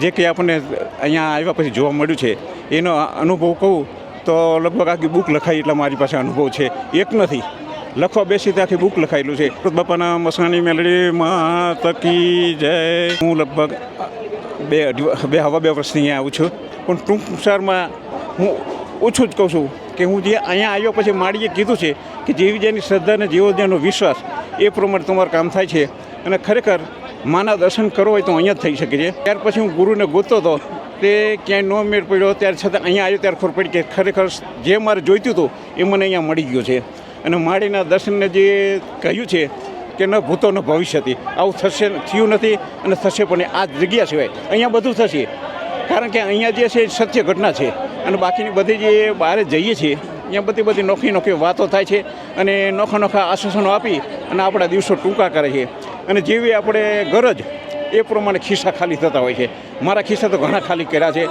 જે કંઈ આપણને અહીંયા આવ્યા પછી જોવા મળ્યું છે એનો અનુભવ કહું તો લગભગ આખી બુક લખાઈ એટલે મારી પાસે અનુભવ છે. એક નથી, લખવા બેસી તો આખી બુક લખાયેલું છે. બાપાના મસાણી મેલડી માં તકી જય. હું લગભગ હવા બે વર્ષથી અહીંયા આવું છું, પણ ટૂંક સારમાં હું ઓછું જ કહું છું કે હું જે અહીંયા આવ્યો પછી માળીએ કીધું છે કે જેવી જેની શ્રદ્ધા અને જેવો જેનો વિશ્વાસ એ પ્રમાણે તમારું કામ થાય છે. અને ખરેખર માના દર્શન કરવો હોય તો અહીંયા જ થઈ શકે છે. ત્યાર પછી હું ગુરુને ગોતતો હતો તે ક્યાંય ન મેળ પડ્યો, ત્યારે છતાં અહીંયા આવ્યો ત્યારે ખબર પડી કે ખરેખર જે મારે જોઈતું હતું એ મને અહીંયા મળી ગયું છે. અને માળીના દર્શનને જે કહ્યું છે કે ન ભૂતો ન ભવિષ્યથી, આવું થયું નથી અને થશે પણ આ જગ્યા સિવાય અહીંયા બધું થશે. કારણ કે અહીંયા જે છે સત્ય ઘટના છે અને બાકીની બધી જે બહાર જઈએ છીએ અહીંયા બધી નોખી વાતો થાય છે અને નોખા આશ્વાસનો આપી અને આપણા દિવસો ટૂંકા કરે છે. અને જેવી આપણે ગરજ એ પ્રમાણે ખિસ્સા ખાલી થતા હોય છે. મારા ખિસ્સા તો ઘણા ખાલી કર્યા છે,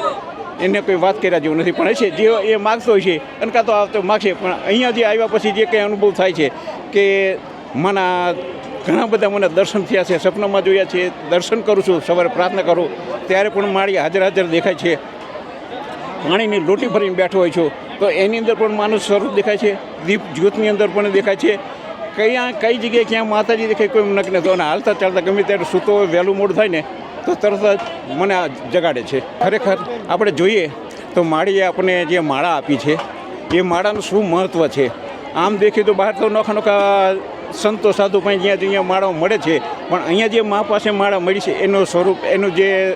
એને કોઈ વાત કર્યા જેવું નથી, પણ છે જે એ માગતો હોય છે અને કાં તો આવતો માગશે. પણ અહીંયા જે આવ્યા પછી જે કંઈ અનુભવ થાય છે કે માના ઘણા બધા મને દર્શન થયા છે, સપનામાં જોયા છે, દર્શન કરું છું, સવારે પ્રાર્થના કરું ત્યારે પણ મારી હાજર દેખાય છે. પાણીની લોટી ભરીને બેઠો હોય છું તો એની અંદર પણ માનું સ્વરૂપ દેખાય છે. દીપ જ્યોતની અંદર પણ દેખાય છે. કઈ જગ્યાએ ક્યાં માતાજી દેખાય કોઈ નક્કી નથી. અને હાલતા ચાલતા ગમે ત્યારે સૂતો હોય, વહેલું મોડું થાય ને તો તરત જ મને આ જગાડે છે. ખરેખર આપણે જોઈએ તો માળીએ આપણને જે માળા આપી છે એ માળાનું શું મહત્ત્વ છે. આમ દેખીએ તો બહાર તો નોખા સંતો સાધુ પાસે જ્યાં માળાઓ મળે છે, પણ અહીંયા જે મા પાસે માળા મળી છે એનું સ્વરૂપ, એનું જે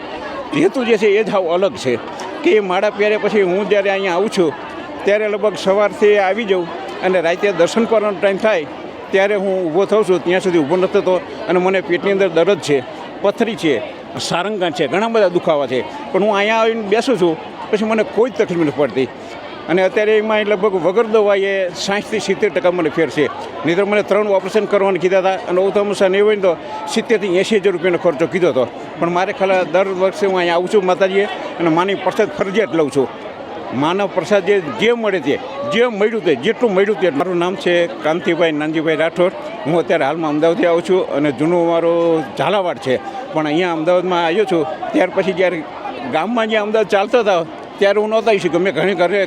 હેતુ જે છે એ જ અલગ છે. કે એ માળા પહેર્યા પછી હું જ્યારે અહીંયા આવું છું ત્યારે લગભગ સવારથી આવી જાઉં અને રાતે દર્શન કરવાનો ટાઈમ થાય ત્યારે હું ઊભો થઉં છું. ત્યાં સુધી ઊભો નથી થતો અને મને પેટની અંદર દર્દ છે, પથરી છે, સારંગા છે, ઘણા બધા દુખાવા છે, પણ હું અહીંયા આવીને બેસું છું પછી મને કોઈ જ તકલીફ નથી પડતી. અને અત્યારે એમાં લગભગ વગર દવાએ 60% થી 70% મને ફેર છે. નહીં તો મને 3 ઓપરેશન કરવાનું કીધા હતા અને ઓથામસા નહીં હોય ને તો 70,000 થી 80,000 રૂપિયાનો ખર્ચો કીધો હતો. પણ મારે ખાલી દર વર્ષે હું અહીંયા આવું છું માતાજીએ અને માની પ્રસાદ ફરજિયાત લઉં છું. માનવ પ્રસાદ જે મળે છે, જે મળ્યું તે, જેટલું મળ્યું તે. મારું નામ છે કાંતિભાઈ નાનજીભાઈ રાઠોડ. હું અત્યારે હાલમાં અમદાવાદથી આવું છું અને જૂનું મારું ઝાલાવાડ છે, પણ અહીંયા અમદાવાદમાં આવ્યો છું. ત્યાર પછી જ્યારે ગામમાં જ્યાં અમદાવાદ ચાલતા હતા ત્યારે હું નહોતા આવી શકું. મેં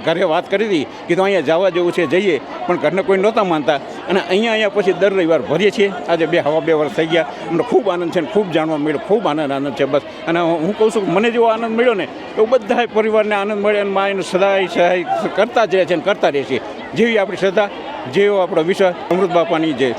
ઘરે વાત કરી હતી કે તો અહીંયા જવા જેવું છે, જઈએ, પણ ઘરને કોઈ નહોતા માનતા. અને અહીંયા પછી દર રવિવાર ભરીએ છીએ. આજે હવા બે વર્ષ થઈ ગયા. અમને ખૂબ આનંદ છે ને ખૂબ જાણવા મળ્યો, ખૂબ આનંદ છે બસ. અને હું કહું છું કે મને જેવો આનંદ મળ્યો ને એવું બધા પરિવારને આનંદ મળે અને મા એનું સહાય કરતા જ રહે છે અને કરતા રહે છે. જેવી આપણી શ્રદ્ધા, જેવો આપણો વિશ્વાસ. અમૃત બાપાની જય.